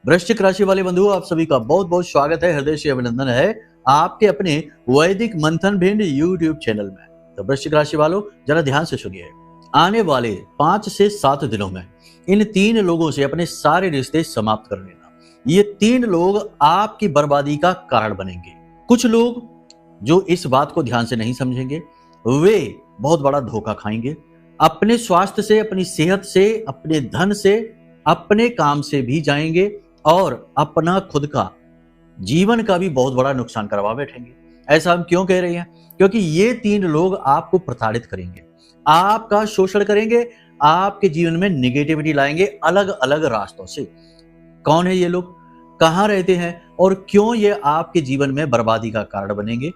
वृश्चिक राशि वाले बंधु, आप सभी का बहुत बहुत स्वागत है, हृदय से अभिनंदन है आपके अपने वैदिक मंथन भिंड यूट्यूब चैनल में। तो वृश्चिक राशि वालों, जरा ध्यान से सुनिए। आने वाले 5 से 7 दिनों में इन 3 लोगों से अपने सारे रिश्ते समाप्त कर लेना। ये 3 लोग आपकी बर्बादी का कारण बनेंगे। कुछ लोग जो इस बात को ध्यान से नहीं समझेंगे, वे बहुत बड़ा धोखा खाएंगे। अपने स्वास्थ्य से, अपनी सेहत से, अपने धन से, अपने काम से भी जाएंगे और अपना खुद का जीवन का भी बहुत बड़ा नुकसान करवा बैठेंगे। ऐसा हम क्यों कह रहे हैं? क्योंकि ये 3 लोग आपको प्रताड़ित करेंगे, आपका शोषण करेंगे, आपके जीवन में निगेटिविटी लाएंगे अलग अलग रास्तों से। कौन है ये लोग, कहां रहते हैं और क्यों ये आपके जीवन में बर्बादी का कारण बनेंगे?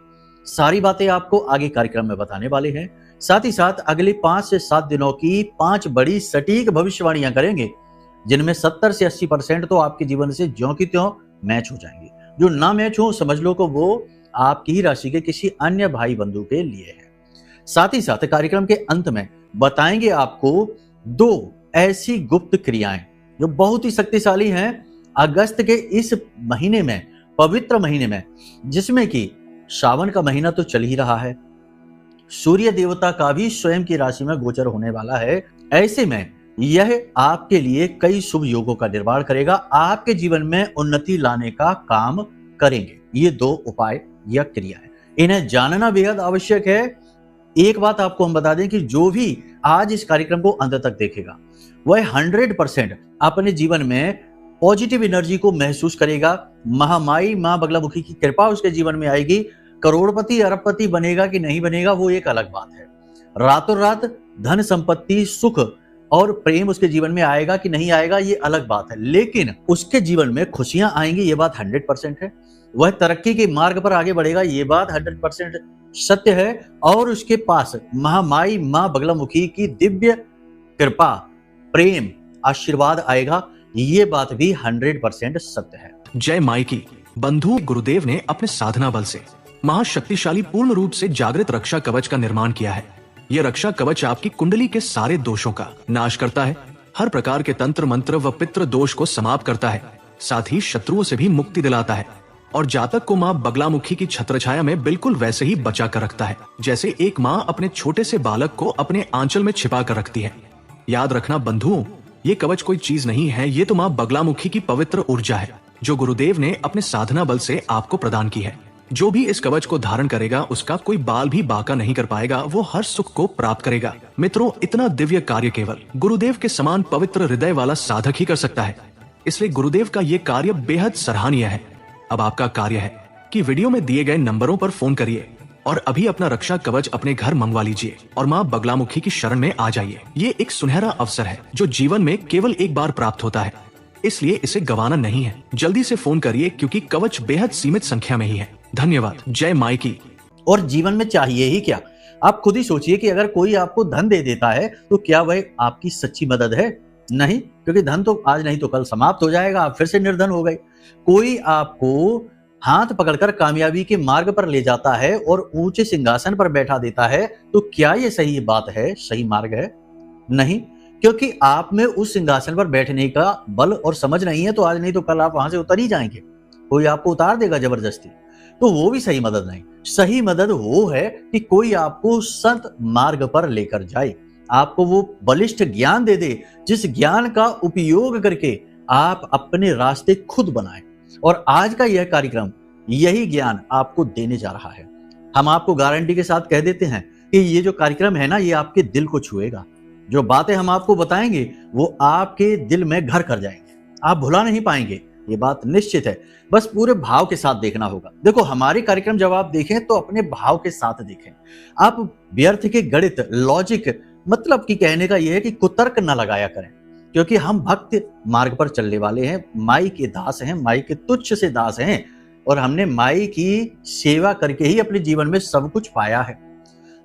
सारी बातें आपको आगे कार्यक्रम में बताने वाले हैं। साथ ही साथ अगले 5 से 7 दिनों की 5 बड़ी सटीक भविष्यवाणियां करेंगे, जिनमें 70 से 80% तो आपके जीवन से ज्यों की त्यों मैच हो जाएंगे। जो ना मैच हो, समझ लो कि वो आपकी ही राशि के किसी अन्य भाई बंधु के लिए है। साथ ही साथ कार्यक्रम के अंत में बताएंगे आपको 2 ऐसी गुप्त क्रियाएं जो बहुत ही शक्तिशाली हैं अगस्त के इस महीने में, पवित्र महीने में, जिसमें कि श्रावण का महीना तो चल ही रहा है, सूर्य देवता का भी स्वयं की राशि में गोचर होने वाला है। ऐसे में यह आपके लिए कई शुभ योगों का निर्माण करेगा, आपके जीवन में उन्नति लाने का काम करेंगे। ये 2 उपाय या क्रियाएं, इन्हें जानना बेहद आवश्यक है। एक बात आपको हम बता दें कि जो भी आज इस कार्यक्रम को अंत तक देखेगा, वह 100% अपने जीवन में पॉजिटिव एनर्जी को महसूस करेगा। महामाई मां बगलामुखी की कृपा उसके जीवन में आएगी। करोड़पति अरबपति बनेगा कि नहीं बनेगा वो एक अलग बात है। रातों रात धन संपत्ति सुख और प्रेम उसके जीवन में आएगा कि नहीं आएगा ये अलग बात है, लेकिन उसके जीवन में खुशियां आएंगी ये बात 100% है। वह तरक्की के मार्ग पर आगे बढ़ेगा ये बात 100% सत्य है। और उसके पास महामाई मां बगलामुखी की दिव्य कृपा, प्रेम, आशीर्वाद आएगा ये बात भी 100% सत्य है। जय माई की। बंधु, गुरुदेव ने अपने साधना बल से महाशक्तिशाली पूर्ण रूप से जागृत रक्षा कवच का निर्माण किया है। यह रक्षा कवच आपकी कुंडली के सारे दोषों का नाश करता है, हर प्रकार के तंत्र मंत्र व पितृ दोष को समाप्त करता है, साथ ही शत्रुओं से भी मुक्ति दिलाता है और जातक को माँ बगलामुखी की छत्रछाया में बिल्कुल वैसे ही बचा कर रखता है, जैसे एक माँ अपने छोटे से बालक को अपने आंचल में छिपा कर रखती है। याद रखना बंधुओं, ये कवच कोई चीज नहीं है, ये तो माँ बगलामुखी की पवित्र ऊर्जा है जो गुरुदेव ने अपने साधना बल से आपको प्रदान की है। जो भी इस कवच को धारण करेगा उसका कोई बाल भी बाका नहीं कर पाएगा, वो हर सुख को प्राप्त करेगा। मित्रों, इतना दिव्य कार्य केवल गुरुदेव के समान पवित्र हृदय वाला साधक ही कर सकता है, इसलिए गुरुदेव का ये कार्य बेहद सराहनीय है। अब आपका कार्य है कि वीडियो में दिए गए नंबरों पर फोन करिए और अभी अपना रक्षा कवच अपने घर मंगवा लीजिए और माँ बगलामुखी की शरण में आ जाइए। ये एक सुनहरा अवसर है जो जीवन में केवल एक बार प्राप्त होता है, इसलिए इसे गंवाना नहीं है। जल्दी से फोन करिए क्योंकि कवच बेहद सीमित संख्या में ही है। धन्यवाद। जय माई की। और जीवन में चाहिए ही क्या? आप खुद ही सोचिए कि अगर कोई आपको धन दे देता है तो क्या वह आपकी सच्ची मदद है? नहीं, क्योंकि धन तो आज नहीं तो कल समाप्त हो जाएगा, आप फिर से निर्धन हो गए। कोई आपको हाथ पकड़कर कामयाबी के मार्ग पर ले जाता है और ऊंचे सिंहासन पर बैठा देता है, तो क्या ये सही बात है, सही मार्ग है? नहीं, क्योंकि आप में उस सिंहासन पर बैठने का बल और समझ नहीं है, तो आज नहीं तो कल आप वहां से उतर ही जाएंगे। कोई आपको उतार देगा जबरदस्ती, तो वो भी सही मदद नहीं। सही मदद वो है कि कोई आपको सत मार्ग पर लेकर जाए, आपको वो बलिष्ठ ज्ञान दे दे जिस ज्ञान का उपयोग करके आप अपने रास्ते खुद बनाएं। और आज का यह कार्यक्रम यही ज्ञान आपको देने जा रहा है। हम आपको गारंटी के साथ कह देते हैं कि ये जो कार्यक्रम है ना, ये आपके दिल को छुएगा। जो बातें हम आपको बताएंगे वो आपके दिल में घर कर जाएंगे, आप भुला नहीं पाएंगे, ये बात निश्चित है। बस पूरे भाव के साथ देखना होगा। देखो, हमारे कार्यक्रम जब आप देखें तो अपने भाव के साथ देखें। आप व्यर्थ के गणित, लॉजिक, मतलब कि कहने का यह है कि कुतर्क न लगाया करें, क्योंकि हम भक्त मार्ग पर चलने वाले हैं, माई के दास हैं, माई के तुच्छ से दास हैं, और हमने माई की सेवा करके ही अपने जीवन में सब कुछ पाया है,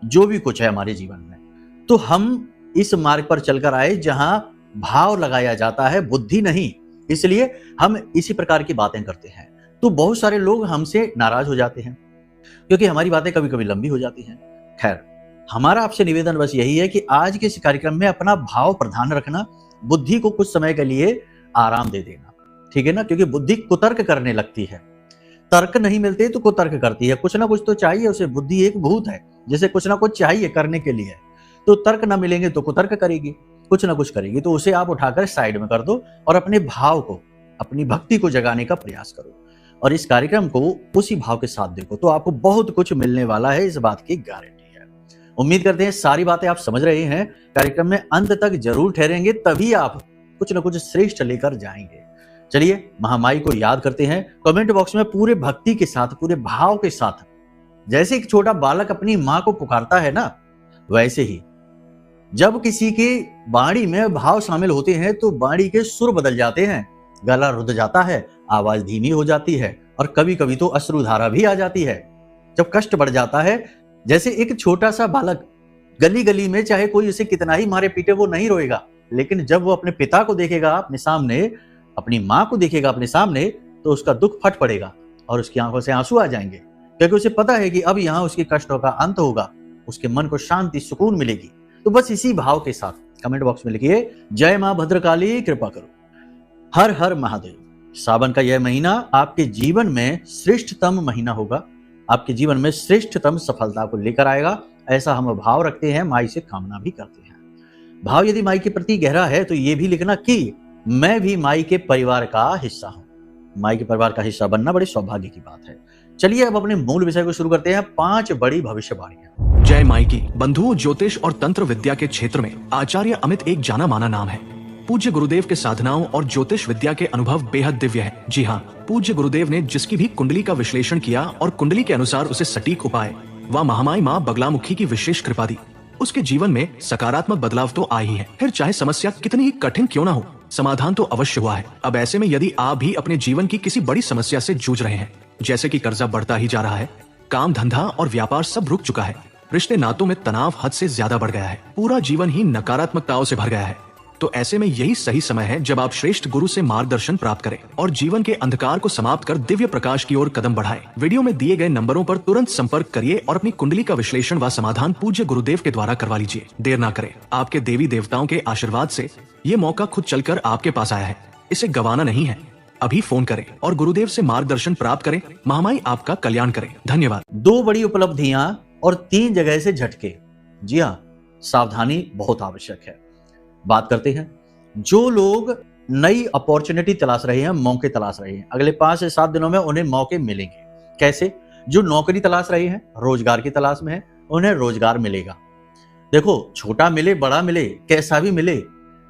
जो भी कुछ है हमारे जीवन में। तो हम इस मार्ग पर चलकर आए जहां भाव लगाया जाता है, बुद्धि नहीं। इसलिए हम इसी प्रकार की बातें करते हैं। तो बहुत सारे लोग हमसे नाराज हो जाते हैं क्योंकि हमारी बातें कभी कभी लंबी हो जाती हैं। खैर, हमारा आपसे निवेदन बस यही है कि आज के इस कार्यक्रम में अपना भाव प्रधान रखना, बुद्धि को कुछ समय के लिए आराम दे देना। ठीक है ना, क्योंकि बुद्धि कुतर्क करने लगती है। तर्क नहीं मिलते तो कुतर्क करती है, कुछ ना कुछ तो चाहिए उसे। बुद्धि एक भूत है, जैसे कुछ ना कुछ चाहिए करने के लिए, तो तर्क ना मिलेंगे तो कुतर्क करेगी, कुछ ना कुछ करेगी। तो उसे आप उठाकर साइड में कर दो और अपने भाव को, अपनी भक्ति को जगाने का प्रयास करो और इस कार्यक्रम को उसी भाव के साथ देखो, तो आपको बहुत कुछ मिलने वाला है, इस बात की गारंटी है। उम्मीद करते हैं सारी बातें आप समझ रहे हैं, कार्यक्रम में अंत तक जरूर ठहरेंगे, तभी आप कुछ ना कुछ श्रेष्ठ लेकर जाएंगे। चलिए महामाई को याद करते हैं। कमेंट बॉक्स में पूरे भक्ति के साथ, पूरे भाव के साथ, जैसे एक छोटा बालक अपनी मां को पुकारता है ना, वैसे ही जब किसी के वाणी में भाव शामिल होते हैं तो वाणी के सुर बदल जाते हैं, गला रुध जाता है, आवाज धीमी हो जाती है और कभी कभी तो अश्रुधारा भी आ जाती है। जब कष्ट बढ़ जाता है, जैसे एक छोटा सा बालक गली गली में चाहे कोई उसे कितना ही मारे पीटे वो नहीं रोएगा, लेकिन जब वो अपने पिता को देखेगा अपने सामने, अपनी मां को देखेगा अपने सामने, तो उसका दुख फट पड़ेगा और उसकी आंखों से आंसू आ जाएंगे, क्योंकि उसे पता है कि अब यहाँ उसके कष्टों का अंत होगा, उसके मन को शांति सुकून मिलेगी। तो बस इसी भाव के साथ कमेंट बॉक्स में लिखिए, जय मां भद्रकाली कृपा करो, हर हर महादेव। सावन का यह महीना आपके जीवन में श्रेष्ठतम महीना होगा, आपके जीवन में श्रेष्ठतम सफलता को लेकर आएगा, ऐसा हम भाव रखते हैं, माई से कामना भी करते हैं। भाव यदि माई के प्रति गहरा है तो ये भी लिखना कि मैं भी माई के परिवार का हिस्सा हूं। माई के परिवार का हिस्सा बनना बड़े सौभाग्य की बात है। चलिए अब अपने मूल विषय को शुरू करते हैं, 5 बड़ी भविष्यवाणियां। जय माई की। बंधुओं, ज्योतिष और तंत्र विद्या के क्षेत्र में आचार्य अमित एक जाना माना नाम है। पूज्य गुरुदेव के साधनाओं और ज्योतिष विद्या के अनुभव बेहद दिव्य है। जी हाँ, पूज्य गुरुदेव ने जिसकी भी कुंडली का विश्लेषण किया और कुंडली के अनुसार उसे सटीक उपाय व महामाई माँ बगलामुखी की विशेष कृपा दी, उसके जीवन में सकारात्मक बदलाव तो आए ही है। फिर चाहे समस्या कितनी ही कठिन क्यों ना हो, समाधान तो अवश्य हुआ है। अब ऐसे में यदि आप भी अपने जीवन की किसी बड़ी समस्या से जूझ रहे हैं, जैसे कि कर्जा बढ़ता ही जा रहा है, काम धंधा और व्यापार सब रुक चुका है, रिश्ते नातों में तनाव हद से ज्यादा बढ़ गया है, पूरा जीवन ही नकारात्मकताओं से भर गया है, तो ऐसे में यही सही समय है जब आप श्रेष्ठ गुरु से मार्गदर्शन प्राप्त करें और जीवन के अंधकार को समाप्त कर दिव्य प्रकाश की ओर कदम बढ़ाएं। वीडियो में दिए गए नंबरों पर तुरंत संपर्क करिए और अपनी कुंडली का विश्लेषण व समाधान पूज्य गुरुदेव के द्वारा करवा लीजिए। देर ना करें, आपके देवी देवताओं के आशीर्वाद से ये मौका खुद चलकर आपके पास आया है, इसे गंवाना नहीं है। अभी फोन करें और गुरुदेव से मार्गदर्शन प्राप्त करें। महामाई आपका कल्याण करें। धन्यवाद। 2 बड़ी उपलब्धियां और 3 जगह से झटके। जी हाँ, सावधानी बहुत आवश्यक है। बात करते हैं जो लोग नई अपॉर्चुनिटी तलाश रहे हैं, मौके तलाश रहे हैं, अगले 5 से 7 दिनों में उन्हें मौके मिलेंगे। कैसे? जो नौकरी तलाश रहे हैं, रोजगार की तलाश में है, उन्हें रोजगार मिलेगा। देखो, छोटा मिले बड़ा मिले कैसा भी मिले,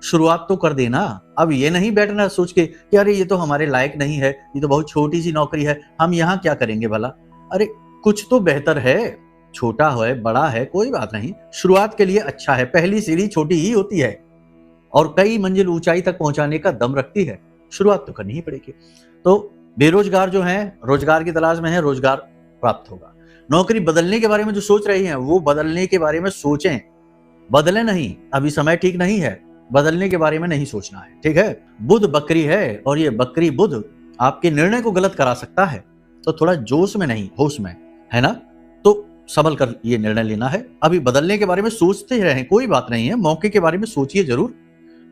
शुरुआत तो कर देना। अब ये नहीं बैठना सोच के कि अरे ये तो हमारे लायक नहीं है, ये तो बहुत छोटी सी नौकरी है, हम यहाँ क्या करेंगे भला। अरे कुछ तो बेहतर है, छोटा है बड़ा है कोई बात नहीं, शुरुआत के लिए अच्छा है। पहली सीढ़ी छोटी ही होती है और कई मंजिल ऊंचाई तक पहुंचाने का दम रखती है, शुरुआत तो करनी ही पड़ेगी। तो बेरोजगार जो हैं, रोजगार की तलाश में है, रोजगार प्राप्त होगा। नौकरी बदलने के बारे में जो सोच रही हैं, वो बदलने के बारे में सोचें, बदले नहीं, अभी समय ठीक नहीं है, बदलने के बारे में नहीं सोचना है, ठीक है। बुध बकरी है और ये बकरी बुध आपके निर्णय को गलत करा सकता है, तो थोड़ा जोश में नहीं होश में, है ना, तो संभल कर ये निर्णय लेना है। अभी बदलने के बारे में सोचते रहें, कोई बात नहीं है, मौके के बारे में सोचिए जरूर,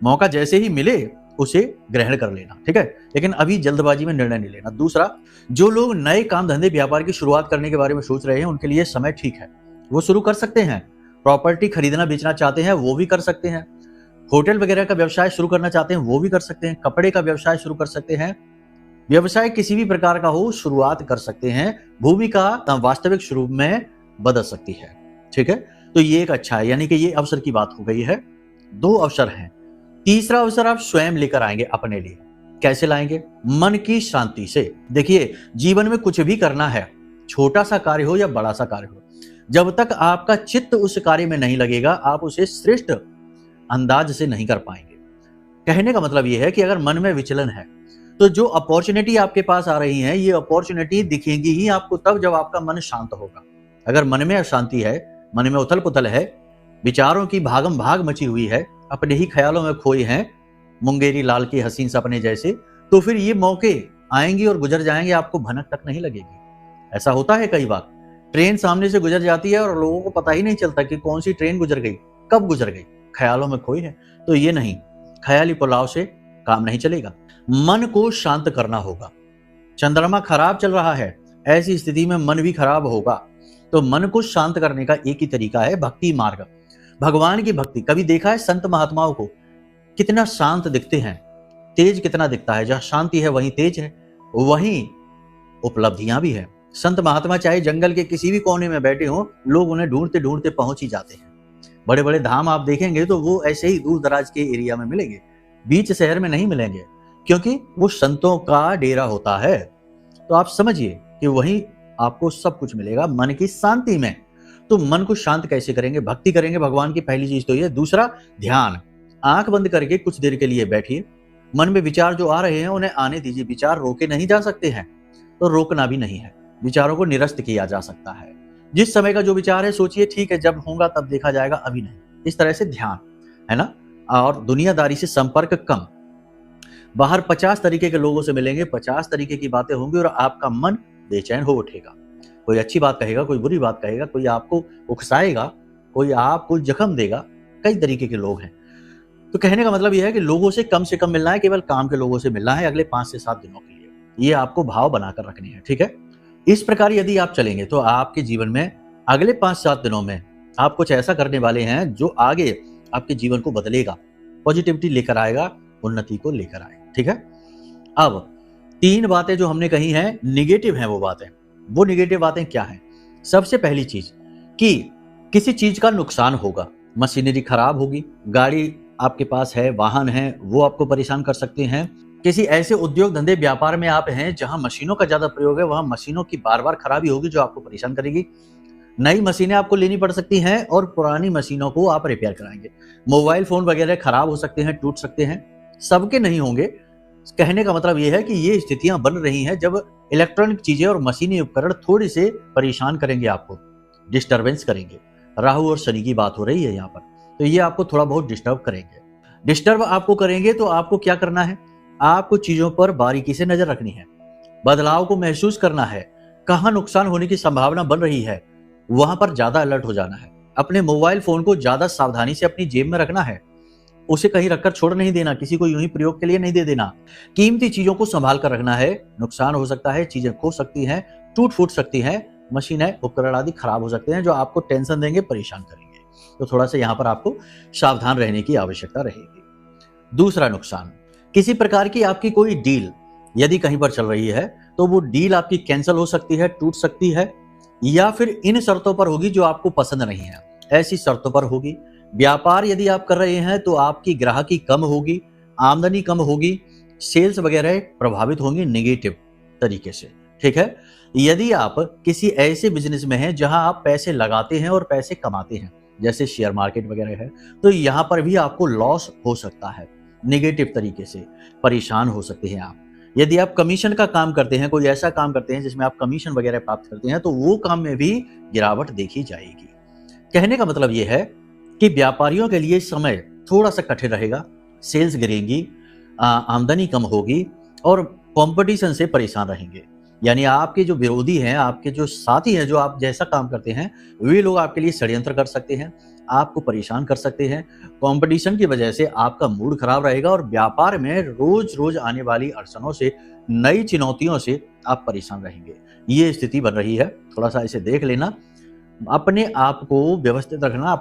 मौका जैसे ही मिले उसे ग्रहण कर लेना, ठीक है, लेकिन अभी जल्दबाजी में निर्णय नहीं लेना। दूसरा, जो लोग नए काम धंधे व्यापार की शुरुआत करने के बारे में सोच रहे हैं, उनके लिए समय ठीक है, वो शुरू कर सकते हैं। प्रॉपर्टी खरीदना बेचना चाहते हैं वो भी कर सकते हैं, होटल वगैरह का व्यवसाय शुरू करना चाहते हैं वो भी कर सकते हैं, कपड़े का व्यवसाय शुरू कर सकते हैं, व्यवसाय किसी भी प्रकार का हो शुरुआत कर सकते हैं। भूमि का वास्तविक स्वरूप में बदल सकती है, ठीक है। तो ये एक अच्छा है, यानी कि ये अवसर की बात हो गई है। 2 अवसर हैं। तीसरा अवसर आप स्वयं लेकर आएंगे अपने लिए। कैसे लाएंगे? मन की शांति से। देखिए, जीवन में कुछ भी करना है, छोटा सा कार्य हो या बड़ा सा कार्य हो, जब तक आपका चित्त उस कार्य में नहीं लगेगा, आप उसे श्रेष्ठ अंदाज से नहीं कर पाएंगे। कहने का मतलब यह है कि अगर मन में विचलन है, तो जो अपॉर्चुनिटी आपके पास आ रही है, ये अपॉर्चुनिटी दिखेगी ही आपको तब जब आपका मन शांत होगा। अगर मन में अशांति है, मन में उथल पुथल है, विचारों की भागम भाग मची हुई है, अपने ही ख्यालों में खोए हैं, मुंगेरी लाल की हसीन सपने जैसे, तो फिर ये मौके आएंगे और गुजर जाएंगे, आपको भनक तक नहीं लगेगी। ऐसा होता है कई बार, ट्रेन सामने से गुजर जाती है और लोगों को पता ही नहीं चलता कि कौन सी ट्रेन गुजर गई, कब गुजर गई, ख्यालों में खोए हैं। तो ये नहीं, ख्याली पुलाव से काम नहीं चलेगा। मन को शांत करना होगा। चंद्रमा खराब चल रहा है, ऐसी स्थिति में मन भी खराब होगा। तो मन को शांत करने का एक ही तरीका है भक्ति मार्ग, भगवान की भक्ति। कभी देखा है संत महात्माओं को कितना शांत दिखते हैं, तेज कितना दिखता है। जहां शांति है वहीं तेज है, वहीं उपलब्धियां भी है। संत महात्मा चाहे जंगल के किसी भी कोने में बैठे हों, लोग उन्हें ढूंढते ढूंढते पहुंच ही जाते हैं। बड़े बड़े धाम आप देखेंगे तो वो ऐसे ही दूर दराज के एरिया में मिलेंगे, बीच शहर में नहीं मिलेंगे, क्योंकि वो संतों का डेरा होता है। तो आप समझिए कि वहीं आपको सब कुछ मिलेगा मन की शांति में। तो मन को शांत कैसे करेंगे? भक्ति करेंगे भगवान की, पहली चीज तो ये। दूसरा, ध्यान। आंख बंद करके कुछ देर के लिए बैठिए। मन में विचार जो आ रहे हैं उन्हें आने दीजिए। विचार रोके नहीं जा सकते हैं, तो रोकना भी नहीं है। विचारों को निरस्त किया जा सकता है। जिस समय का जो विचार है सोचिए, ठीक है जब होगा तब देखा जाएगा, अभी नहीं। इस तरह से ध्यान है ना। और दुनियादारी से संपर्क कम। बाहर 50 तरीके के लोगों से मिलेंगे, 50 तरीके की बातें होंगी और आपका मन बेचैन हो उठेगा। कोई अच्छी बात कहेगा, कोई बुरी बात कहेगा, कोई आपको उकसाएगा, कोई आपको जख्म देगा। कई तरीके के लोग हैं। तो कहने का मतलब यह है कि लोगों से कम मिलना है, केवल काम के लोगों से मिलना है अगले 5 से 7 दिनों के लिए। ये आपको भाव बनाकर रखने हैं, ठीक है। इस प्रकार यदि आप चलेंगे तो आपके जीवन में अगले 5-7 दिनों में आप कुछ ऐसा करने वाले हैं जो आगे आपके जीवन को बदलेगा, पॉजिटिविटी लेकर आएगा, उन्नति को लेकर आएगा, ठीक है। अब 3 बातें जो हमने कही हैं निगेटिव हैं, वो निगेटिव बातें क्या हैं? सबसे पहली चीज कि किसी चीज का नुकसान होगा, मशीनरी खराब होगी, गाड़ी आपके पास है, वाहन है, वो आपको परेशान कर सकते हैं। किसी ऐसे उद्योग धंधे व्यापार में आप हैं जहां मशीनों का ज्यादा प्रयोग है, वहां मशीनों की बार बार खराबी होगी जो आपको परेशान करेगी। नई मशीनें आपको लेनी पड़ सकती हैं और पुरानी मशीनों को आप रिपेयर कराएंगे। मोबाइल फोन वगैरह खराब हो सकते हैं, टूट सकते हैं, सबके नहीं होंगे। कहने का मतलब यह है कि ये स्थितियां बन रही हैं जब इलेक्ट्रॉनिक चीजें और मशीनी उपकरण थोड़ी से परेशान करेंगे, आपको डिस्टर्बेंस करेंगे। राहु और शनि की बात हो रही है यहाँ पर, तो ये आपको थोड़ा बहुत डिस्टर्ब करेंगे। डिस्टर्ब आपको करेंगे तो आपको क्या करना है? आपको चीजों पर बारीकी से नजर रखनी है, बदलाव को महसूस करना है। कहां नुकसान होने की संभावना बन रही है वहां पर ज्यादा अलर्ट हो जाना है। अपने मोबाइल फोन को ज्यादा सावधानी से अपनी जेब में रखना है, उसे कहीं रखकर छोड़ नहीं देना, किसी को यूं ही प्रयोग के लिए नहीं दे देना। कीमती चीजों को संभाल कर रखना है। नुकसान हो सकता है, चीजें खो सकती हैं, टूट फूट सकती हैं, मशीनें उपकरण आदि खराब हो सकते हैं जो आपको टेंशन देंगे, परेशान करेंगे। तो थोड़ा सा यहाँ पर आपको सावधान रहने की आवश्यकता रहेगी। दूसरा नुकसान, किसी प्रकार की आपकी कोई डील यदि कहीं पर चल रही है तो वो डील आपकी कैंसिल हो सकती है, टूट सकती है, या फिर इन शर्तों पर होगी जो आपको पसंद नहीं है, ऐसी शर्तों पर होगी। व्यापार यदि आप कर रहे हैं तो आपकी ग्राहकी कम होगी, आमदनी कम होगी, सेल्स वगैरह प्रभावित होंगी नेगेटिव तरीके से, ठीक है। यदि आप किसी ऐसे बिजनेस में हैं जहां आप पैसे लगाते हैं और पैसे कमाते हैं, जैसे शेयर मार्केट वगैरह है, तो यहां पर भी आपको लॉस हो सकता है, नेगेटिव तरीके से परेशान हो सकते हैं आप। यदि आप कमीशन का काम करते हैं, कोई ऐसा काम करते हैं जिसमें आप कमीशन वगैरह प्राप्त करते हैं, तो वो काम में भी गिरावट देखी जाएगी। कहने का मतलब यह है कि व्यापारियों के लिए समय थोड़ा सा कठिन रहेगा, सेल्स गिरेंगी, आमदनी कम होगी और कंपटीशन से परेशान रहेंगे। यानी आपके जो विरोधी हैं, आपके जो साथी हैं, जो आप जैसा काम करते हैं, वे लोग आपके लिए षड्यंत्र कर सकते हैं, आपको परेशान कर सकते हैं। कंपटीशन की वजह से आपका मूड खराब रहेगा और व्यापार में रोज रोज आने वाली अड़चनों से, नई चुनौतियों से आप परेशान रहेंगे। ये स्थिति बन रही है, थोड़ा सा इसे देख लेना। अपने आप को व्यवस्थित रखना,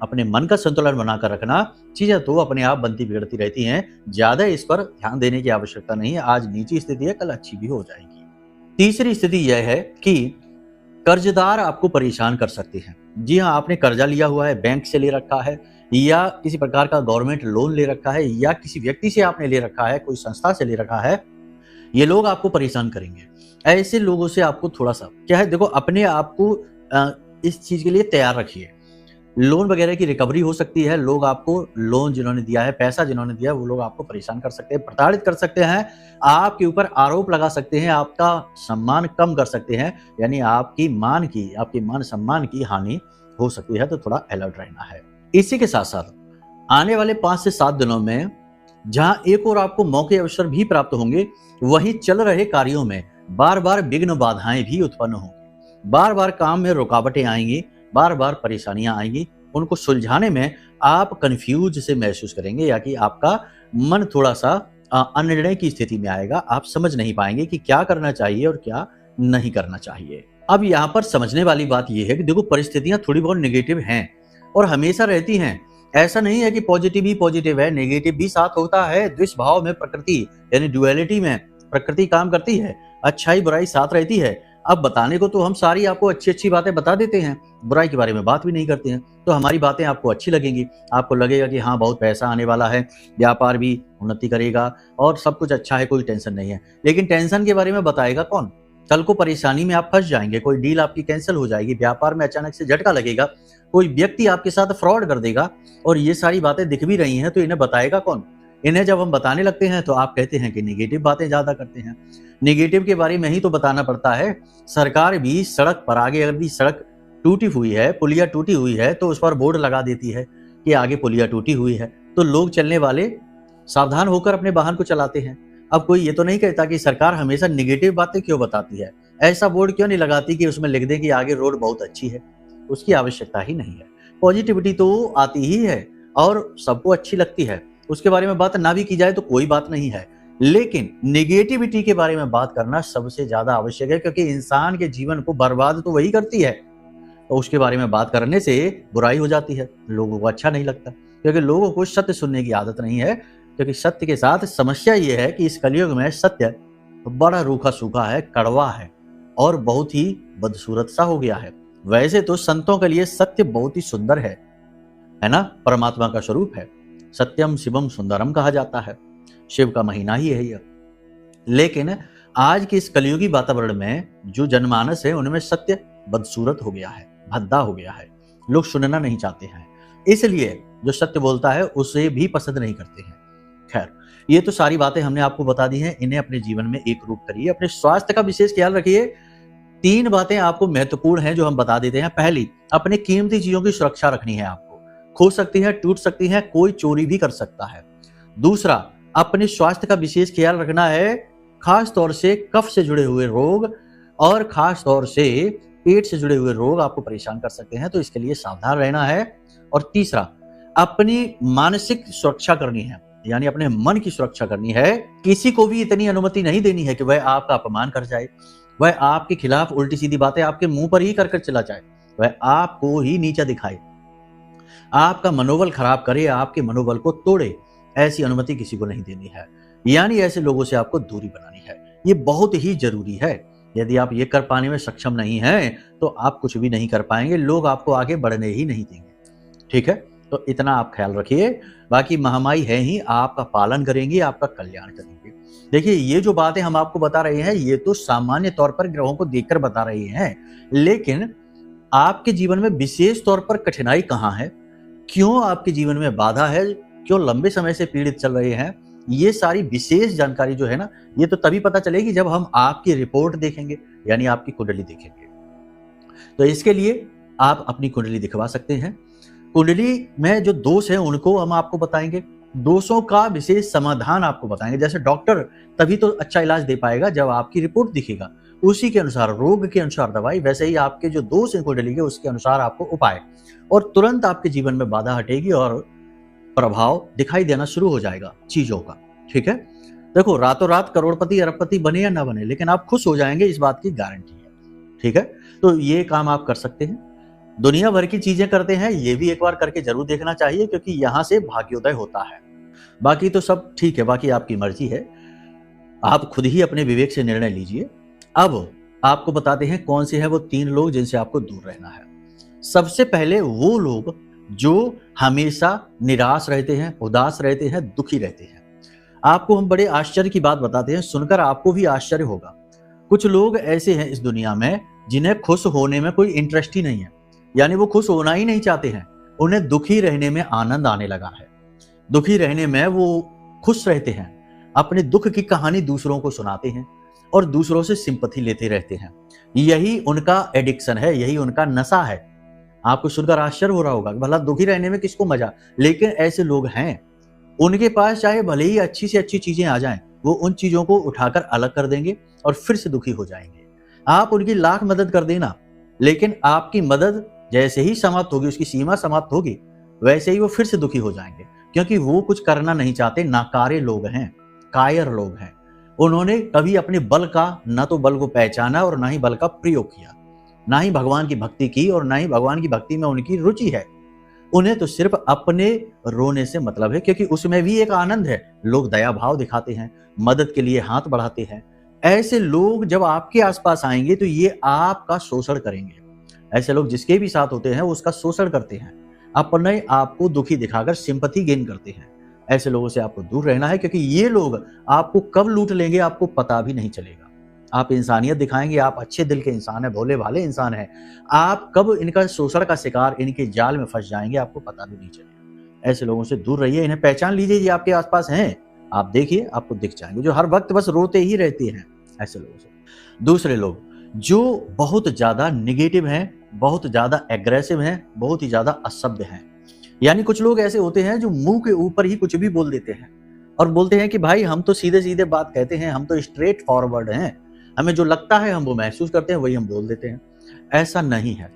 अपने मन का संतुलन बनाकर रखना। चीजें तो अपने आप बनती बिगड़ती रहती हैं, ज्यादा इस पर ध्यान देने की आवश्यकता नहीं है। आज नीची स्थिति है, कल अच्छी भी हो जाएगी। तीसरी स्थिति यह है कि कर्जदार आपको परेशान कर सकते हैं। जी हाँ, आपने कर्जा लिया हुआ है, बैंक से ले रखा है, या किसी प्रकार का गवर्नमेंट लोन ले रखा है, या किसी व्यक्ति से आपने ले रखा है, कोई संस्था से ले रखा है। ये लोग आपको परेशान करेंगे। ऐसे लोगों से आपको थोड़ा सा क्या है, देखो अपने आप को इस चीज के लिए तैयार रखिए। लोन वगैरह की रिकवरी हो सकती है। लोग आपको लोन जिन्होंने दिया है, पैसा जिन्होंने दिया है, वो लोग आपको परेशान कर सकते हैं, प्रताड़ित कर सकते हैं, आपके ऊपर आरोप लगा सकते हैं, आपका सम्मान कम कर सकते हैं, यानी आपके मान सम्मान की हानि हो सकती है। तो थोड़ा अलर्ट रहना है। इसी के साथ साथ आने वाले 5 से 7 दिनों में जहां एक और आपको मौके अवसर भी प्राप्त होंगे, वहीं चल रहे कार्यों में बार बार विघ्न बाधाएं भी उत्पन्न होंगी। बार बार काम में रुकावटें आएंगी, बार बार परेशानियां आएंगी। उनको सुलझाने में आप कंफ्यूज से महसूस करेंगे, या कि आपका मन थोड़ा सा अनिर्णय की स्थिति में आएगा। आप समझ नहीं पाएंगे कि क्या करना चाहिए और क्या नहीं करना चाहिए। अब यहाँ पर समझने वाली बात यह है कि देखो, परिस्थितियां थोड़ी बहुत नेगेटिव हैं और हमेशा रहती हैं। ऐसा नहीं है कि पॉजिटिव ही पॉजिटिव है, नेगेटिव भी साथ होता है। द्विष भाव में प्रकृति यानी ड्युअलिटी में प्रकृति काम करती है, अच्छाई बुराई साथ रहती है। अब बताने को तो हम सारी आपको अच्छी अच्छी बातें बता देते हैं, बुराई के बारे में बात भी नहीं करते हैं। तो हमारी बातें आपको अच्छी लगेंगी, आपको लगेगा कि हाँ बहुत पैसा आने वाला है, व्यापार भी उन्नति करेगा और सब कुछ अच्छा है, कोई टेंशन नहीं है। लेकिन टेंशन के बारे में बताएगा कौन? कल को परेशानी में आप फंस जाएंगे, कोई डील आपकी कैंसिल हो जाएगी, व्यापार में अचानक से झटका लगेगा, कोई व्यक्ति आपके साथ फ्रॉड कर देगा और ये सारी बातें दिख भी रही हैं, तो इन्हें बताएगा कौन? इन्हें जब हम बताने लगते हैं तो आप कहते हैं कि नेगेटिव बातें ज्यादा करते हैं। नेगेटिव के बारे में ही तो बताना पड़ता है। सरकार भी सड़क पर आगे अगर भी सड़क टूटी हुई है, पुलिया टूटी हुई है, तो उस पर बोर्ड लगा देती है कि आगे पुलिया टूटी हुई है, तो लोग चलने वाले सावधान होकर अपने वाहन को चलाते हैं। अब कोई ये तो नहीं कहता कि सरकार हमेशा नेगेटिव बातें क्यों बताती है, ऐसा बोर्ड क्यों नहीं लगाती कि उसमें लिख दे कि आगे रोड बहुत अच्छी है। उसकी आवश्यकता ही नहीं है। पॉजिटिविटी तो आती ही है और सबको अच्छी लगती है, उसके बारे में बात ना भी की जाए तो कोई बात नहीं है। लेकिन नेगेटिविटी के बारे में बात करना सबसे ज्यादा आवश्यक है, क्योंकि इंसान के जीवन को बर्बाद तो वही करती है। तो उसके बारे में बात करने से बुराई हो जाती है, लोगों को अच्छा नहीं लगता, क्योंकि लोगों को सत्य सुनने की आदत नहीं है। क्योंकि सत्य के साथ समस्या ये है कि इस कलयुग में सत्य बड़ा रूखा सूखा है, कड़वा है और बहुत ही बदसूरत सा हो गया है। वैसे तो संतों के लिए सत्य बहुत ही सुंदर है ना, परमात्मा का स्वरूप है। सत्यम शिवम सुंदरम कहा जाता है, शिव का महीना ही है यह। लेकिन आज के इस कलयुगी वातावरण में जो जनमानस है उनमें सत्य बदसूरत हो गया है, भद्दा हो गया है, लोग सुनना नहीं चाहते हैं, इसलिए जो सत्य बोलता है उसे भी पसंद नहीं करते हैं। खैर, ये तो सारी बातें हमने आपको बता दी हैं, इन्हें अपने जीवन में एक रूप करिए। अपने स्वास्थ्य का विशेष ख्याल रखिए। 3 बातें आपको महत्वपूर्ण हैं जो हम बता देते हैं। पहली, अपने कीमती चीजों की सुरक्षा रखनी है। आपको खो सकती है, टूट सकती है, कोई चोरी भी कर सकता है। दूसरा, अपने स्वास्थ्य का विशेष ख्याल रखना है, खास तौर से कफ से जुड़े हुए रोग और खास तौर से पेट से जुड़े हुए रोग आपको परेशान कर सकते हैं, तो इसके लिए सावधान रहना है। और तीसरा, अपनी मानसिक सुरक्षा करनी है, यानी अपने मन की सुरक्षा करनी है। किसी को भी इतनी अनुमति नहीं देनी है कि वह आपका अपमान कर जाए, वह आपके खिलाफ उल्टी सीधी बातें आपके मुंह पर ही कर चला जाए, वह आपको ही नीचा दिखाए, आपका मनोबल खराब करे, आपके मनोबल को तोड़े। ऐसी अनुमति किसी को नहीं देनी है, यानी ऐसे लोगों से आपको दूरी बनानी है। ये बहुत ही जरूरी है। यदि आप ये कर पाने में सक्षम नहीं हैं तो आप कुछ भी नहीं कर पाएंगे, लोग आपको आगे बढ़ने ही नहीं देंगे। ठीक है, तो इतना आप ख्याल रखिए। बाकी महामाई है ही, आपका पालन करेंगी, आपका कल्याण करेंगे। देखिए, ये जो बातें हम आपको बता रहे हैं ये तो सामान्य तौर पर ग्रहों को देखकर बता रहे हैं, लेकिन आपके जीवन में विशेष तौर पर कठिनाई कहाँ है, क्यों आपके जीवन में बाधा है, क्यों लंबे समय से पीड़ित चल रहे हैं, ये सारी विशेष जानकारी जो है ना, ये तो तभी पता चलेगी जब हम आपकी रिपोर्ट देखेंगे, यानी आपकी कुंडली देखेंगे। तो इसके लिए आप अपनी कुंडली दिखवा सकते हैं। कुंडली में जो दोष है उनको हम आपको बताएंगे, दोषों का विशेष समाधान आपको बताएंगे। जैसे डॉक्टर तभी तो अच्छा इलाज दे पाएगा जब आपकी रिपोर्ट दिखेगा, उसी के अनुसार रोग के अनुसार दवाई, वैसे ही आपके जो दोष हैं कुंडली के उसके अनुसार आपको उपाय, और तुरंत आपके जीवन में बाधा हटेगी और प्रभाव दिखाई देना शुरू हो जाएगा चीजों का। ठीक है, देखो, रातों रात करोड़पति अरबपति बने या ना बने, लेकिन आप खुश हो जाएंगे, इस बात की गारंटी है। ठीक है, तो ये काम आप कर सकते हैं। दुनिया भर की चीजें करते हैं, ये भी एक बार करके जरूर देखना चाहिए, क्योंकि यहां से भाग्योदय होता है। बाकी तो सब ठीक है, बाकी आपकी मर्जी है, आप खुद ही अपने विवेक से निर्णय लीजिए। अब आपको बताते हैं कौन से हैं वो 3 लोग जिनसे आपको दूर रहना है। सबसे पहले वो लोग जो हमेशा निराश रहते हैं, उदास रहते हैं, दुखी रहते हैं। आपको हम बड़े आश्चर्य की बात बताते हैं, सुनकर आपको भी आश्चर्य होगा। कुछ लोग ऐसे हैं इस दुनिया में जिन्हें खुश होने में कोई इंटरेस्ट ही नहीं है, यानी वो खुश होना ही नहीं चाहते हैं, उन्हें दुखी रहने में आनंद आने लगा है। दुखी रहने में वो खुश रहते हैं, अपने दुख की कहानी दूसरों को सुनाते हैं और दूसरों से सिंपैथी लेते रहते हैं। यही उनका एडिक्शन है, यही उनका नशा है। आपको सुनकर आश्चर्य हो रहा होगा, भला दुखी रहने में किसको मजा, लेकिन ऐसे लोग हैं। उनके पास चाहे भले ही अच्छी से अच्छी चीजें आ जाएं, वो उन चीजों को उठाकर अलग कर देंगे और फिर से दुखी हो जाएंगे। आप उनकी लाख मदद कर देना, लेकिन आपकी मदद जैसे ही समाप्त होगी, उसकी सीमा समाप्त होगी, वैसे ही वो फिर से दुखी हो जाएंगे, क्योंकि वो कुछ करना नहीं चाहते, नाकारे लोग हैं। कायर लोग हैं। उन्होंने कभी अपने बल का ना तो बल को पहचाना और ना ही बल का प्रयोग किया, ना ही भगवान की भक्ति की और ना ही भगवान की भक्ति में उनकी रुचि है। उन्हें तो सिर्फ अपने रोने से मतलब है, क्योंकि उसमें भी एक आनंद है। लोग दया भाव दिखाते हैं, मदद के लिए हाथ बढ़ाते हैं। ऐसे लोग जब आपके आसपास आएंगे तो ये आपका शोषण करेंगे। ऐसे लोग जिसके भी साथ होते हैं वो उसका शोषण करते हैं, अपने आप को दुखी दिखाकर सिंपैथी गेन करते हैं। ऐसे लोगों से आपको दूर रहना है, क्योंकि ये लोग आपको कब लूट लेंगे आपको पता भी नहीं चलेगा। आप इंसानियत दिखाएंगे, आप अच्छे दिल के इंसान हैं, भोले भाले इंसान हैं, आप कब इनका शोषण का शिकार, इनके जाल में फंस जाएंगे आपको पता भी नहीं चलेगा। ऐसे लोगों से दूर रहिए, इन्हें पहचान लीजिए, ये आपके आसपास हैं, आप देखिए आपको दिख जाएंगे, जो हर वक्त बस रोते ही रहते हैं। ऐसे लोगों से दूसरे लोग जो बहुत ज्यादा निगेटिव हैं, बहुत ज्यादा एग्रेसिव हैं, बहुत ही ज्यादा असभ्य हैं। यानी कुछ लोग ऐसे होते हैं जो मुंह के ऊपर ही कुछ भी बोल देते हैं और बोलते हैं कि भाई हम तो सीधे सीधे बात कहते हैं, हम तो स्ट्रेट फॉरवर्ड हैं, हमें जो लगता है हम वो महसूस करते हैं, वही हम बोल देते हैं। ऐसा नहीं है।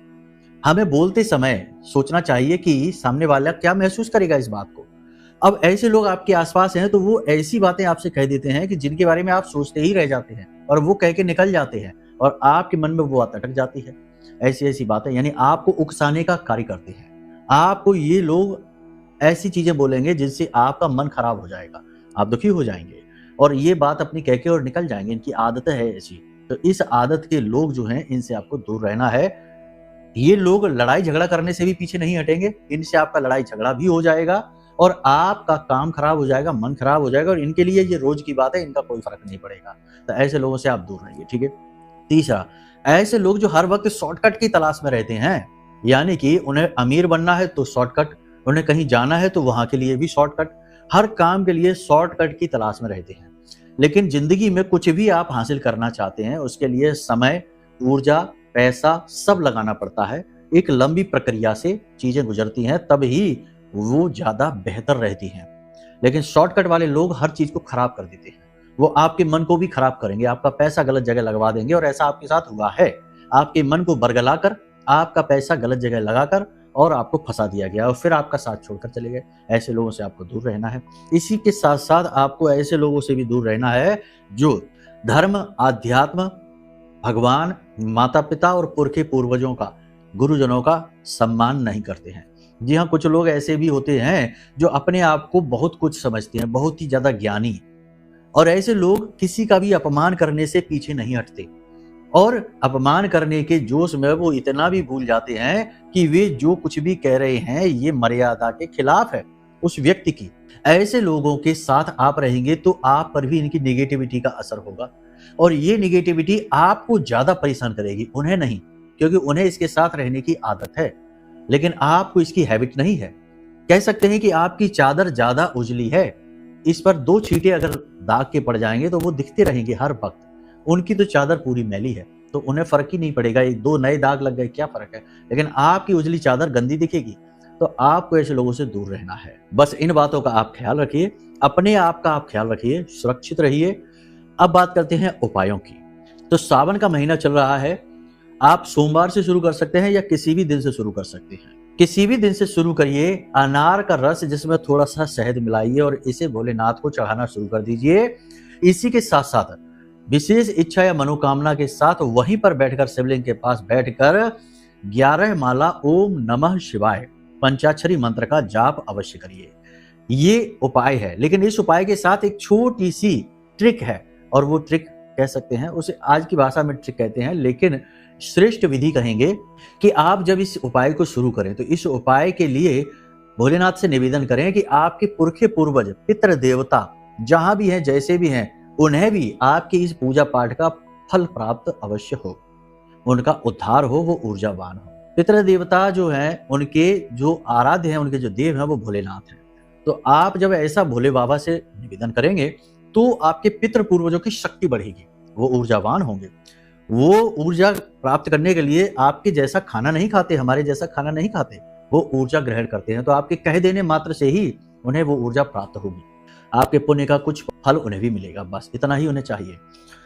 हमें बोलते समय सोचना चाहिए कि सामने वाला क्या महसूस करेगा इस बात को। अब ऐसे लोग आपके आसपास हैं तो वो ऐसी बातें आपसे कह देते हैं कि जिनके बारे में आप सोचते ही रह जाते हैं और वो कह के निकल जाते हैं और आपके मन में वो बात अटक जाती है। ऐसी ऐसी बातें यानी आपको उकसाने का कार्य करते हैं। आपको ये लोग ऐसी चीजें बोलेंगे जिनसे आपका मन खराब हो जाएगा, आप दुखी हो जाएंगे और ये बात अपनी कह के और निकल जाएंगे। इनकी आदत है ऐसी। तो इस आदत के लोग जो हैं इनसे आपको दूर रहना है। ये लोग लड़ाई झगड़ा करने से भी पीछे नहीं हटेंगे, इनसे आपका लड़ाई झगड़ा भी हो जाएगा और आपका काम खराब हो जाएगा, मन खराब हो जाएगा और इनके लिए ये रोज की बात है, इनका कोई फर्क नहीं पड़ेगा। तो ऐसे लोगों से आप दूर रहिए, ठीक है। तीसरा, ऐसे लोग जो हर वक्त शॉर्टकट की तलाश में रहते हैं, यानी कि उन्हें अमीर बनना है तो शॉर्टकट, उन्हें कहीं जाना है तो वहां के लिए भी शॉर्टकट, हर काम के लिए शॉर्टकट की तलाश में रहते हैं। लेकिन जिंदगी में कुछ भी आप हासिल करना चाहते हैं उसके लिए समय, ऊर्जा, पैसा सब लगाना पड़ता है। एक लंबी प्रक्रिया से चीजें गुजरती हैं, तब ही वो ज्यादा बेहतर रहती हैं। लेकिन शॉर्टकट वाले लोग हर चीज को खराब कर देते हैं। वो आपके मन को भी खराब करेंगे, आपका पैसा गलत जगह लगवा देंगे और ऐसा आपके साथ हुआ है। आपके मन को बरगलाकर, आपका पैसा गलत जगह लगाकर और आपको फंसा दिया गया और फिर आपका साथ छोड़कर चले गए। ऐसे लोगों से आपको दूर रहना है। इसी के साथ साथ आपको ऐसे लोगों से भी दूर रहना है जो धर्म, आध्यात्म, भगवान, माता पिता और पुरखे पूर्वजों का, गुरुजनों का सम्मान नहीं करते हैं। जी हाँ, कुछ लोग ऐसे भी होते हैं जो अपने आप को बहुत कुछ समझते हैं, बहुत ही ज्यादा ज्ञानी, और ऐसे लोग किसी का भी अपमान करने से पीछे नहीं हटते और अपमान करने के जोश में वो इतना भी भूल जाते हैं कि वे जो कुछ भी कह रहे हैं ये मर्यादा के खिलाफ है उस व्यक्ति की। ऐसे लोगों के साथ आप रहेंगे तो आप पर भी इनकी नेगेटिविटी का असर होगा और ये नेगेटिविटी आपको ज्यादा परेशान करेगी, उन्हें नहीं, क्योंकि उन्हें इसके साथ रहने की आदत है लेकिन आपको इसकी हैबिट नहीं है। कह सकते हैं कि आपकी चादर ज्यादा उजली है, इस पर 2 छींटे अगर दाग के पड़ जाएंगे तो वो दिखते रहेंगे हर वक्त। उनकी तो चादर पूरी मैली है तो उन्हें फर्क ही नहीं पड़ेगा, 1-2 नए दाग लग गए क्या फर्क है, लेकिन आपकी उजली चादर गंदी दिखेगी। तो आपको ऐसे लोगों से दूर रहना है। बस इन बातों का आप ख्याल रखिए, अपने आप का आप ख्याल रखिए, सुरक्षित रहिए। अब बात करते हैं उपायों की। तो सावन का महीना चल रहा है, आप सोमवार से शुरू कर सकते हैं या किसी भी दिन से शुरू कर सकते हैं। किसी भी दिन से शुरू करिए। अनार का रस जिसमें थोड़ा सा शहद मिलाइए और इसे भोलेनाथ को चढ़ाना शुरू कर दीजिए। इसी के साथ साथ विशेष इच्छा या मनोकामना के साथ वहीं पर बैठकर, शिवलिंग के पास बैठकर 11 माला ओम नमः शिवाय पंचाक्षरी मंत्र का जाप अवश्य करिए। ये उपाय है, लेकिन इस उपाय के साथ एक छोटी सी ट्रिक है और वो ट्रिक कह सकते हैं, उसे आज की भाषा में ट्रिक कहते हैं, लेकिन श्रेष्ठ विधि कहेंगे कि आप जब इस उपाय को शुरू करें तो इस उपाय के लिए भोलेनाथ से निवेदन करें कि आपके पुरखे पूर्वज, पितृ देवता जहां भी हैं, जैसे भी हैं, उन्हें भी आपके इस पूजा पाठ का फल प्राप्त अवश्य हो, उनका उद्धार हो, वो ऊर्जावान हो। पितृ देवता जो हैं, उनके जो आराध्य हैं, उनके जो देव हैं, वो भोलेनाथ हैं। तो आप जब ऐसा भोले बाबा से निवेदन करेंगे तो आपके पितृ पूर्वजों की शक्ति बढ़ेगी, वो ऊर्जावान होंगे। वो ऊर्जा प्राप्त करने के लिए आपके जैसा खाना नहीं खाते, हमारे जैसा खाना नहीं खाते, वो ऊर्जा ग्रहण करते हैं। तो आपके कह देने मात्र से ही उन्हें वो ऊर्जा प्राप्त होगी, आपके पुण्य का कुछ फल उन्हें भी मिलेगा। बस इतना ही उन्हें चाहिए।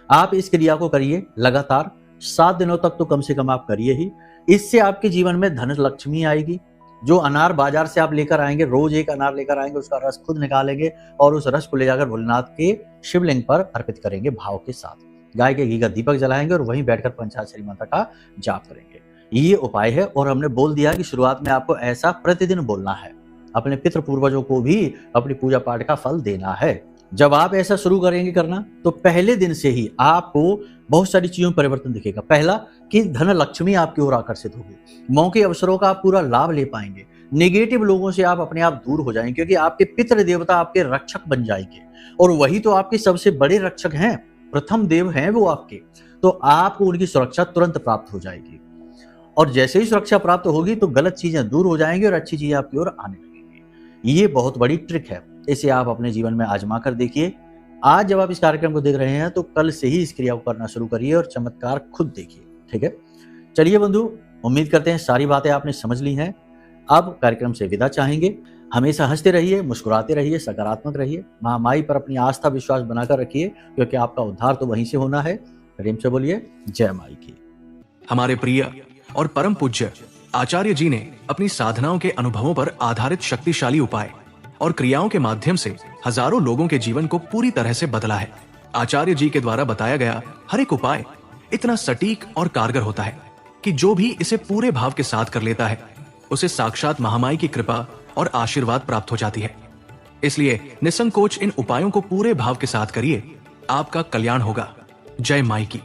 आप इस क्रिया को करिए लगातार 7 दिनों तक तो कम से कम आप करिए ही। इससे आपके जीवन में धन लक्ष्मी आएगी, जो अनार बाजार से आप लेकर आएंगे, रोज एक अनार लेकर आएंगे, उसका रस खुद निकालेंगे और उस रस को ले जाकर भोलेनाथ के शिवलिंग पर अर्पित करेंगे भाव के साथ। गाय के घी का दीपक जलाएंगे और वहीं बैठकर पंचाक्षरी मंत्र का जाप करेंगे। ये उपाय है और हमने बोल दिया कि शुरुआत में आपको ऐसा प्रतिदिन बोलना है। अपने पितृ पूर्वजों को भी अपनी पूजा पाठ का फल देना है। जब आप ऐसा शुरू करेंगे करना तो पहले दिन से ही आपको बहुत सारी चीजों में परिवर्तन दिखेगा। पहला कि धन लक्ष्मी आपकी ओर आकर्षित होगी, मौके अवसरों का आप पूरा लाभ ले पाएंगे, नेगेटिव लोगों से आप अपने आप दूर हो जाएंगे क्योंकि आपके पितृ देवता आपके रक्षक बन जाएंगे और वही तो आपके सबसे बड़े रक्षक हैं, प्रथम देव हैं वो आपके। तो आपको उनकी सुरक्षा तुरंत प्राप्त हो जाएगी और जैसे ही सुरक्षा प्राप्त होगी तो गलत चीजें दूर हो जाएंगी और अच्छी चीजें आपकी ओर आने लगेंगी। ये बहुत बड़ी ट्रिक है, इसे आप अपने जीवन में आजमा कर देखिए। आज जब आप इस कार्यक्रम को देख रहे हैं तो कल से ही इस क्रिया को करना शुरू करिए और चमत्कार खुद देखिए। ठीक है, चलिए बंधु, उम्मीद करते हैं सारी बातें आपने समझ ली हैं। अब कार्यक्रम से विदा चाहेंगे। हमेशा हंसते रहिए, मुस्कुराते रहिए, सकारात्मक रहिए, महामाई पर अपनी आस्था विश्वास बनाकर रखिए क्योंकि आपका उद्धार तो वहीं से होना है। प्रेम से बोलिए जय माई की। हमारे प्रिय और परम पूज्य आचार्य जी ने अपनी साधनाओं के अनुभवों पर आधारित शक्तिशाली उपाय और क्रियाओं के माध्यम से हजारों लोगों के जीवन को पूरी तरह से बदला है। आचार्य जी के द्वारा बताया गया हर एक उपाय इतना सटीक और कारगर होता है कि जो भी इसे पूरे भाव के साथ कर लेता है उसे साक्षात महामाई की कृपा और आशीर्वाद प्राप्त हो जाती है। इसलिए निसंकोच इन उपायों को पूरे भाव के साथ करिए, आपका कल्याण होगा। जय माई की।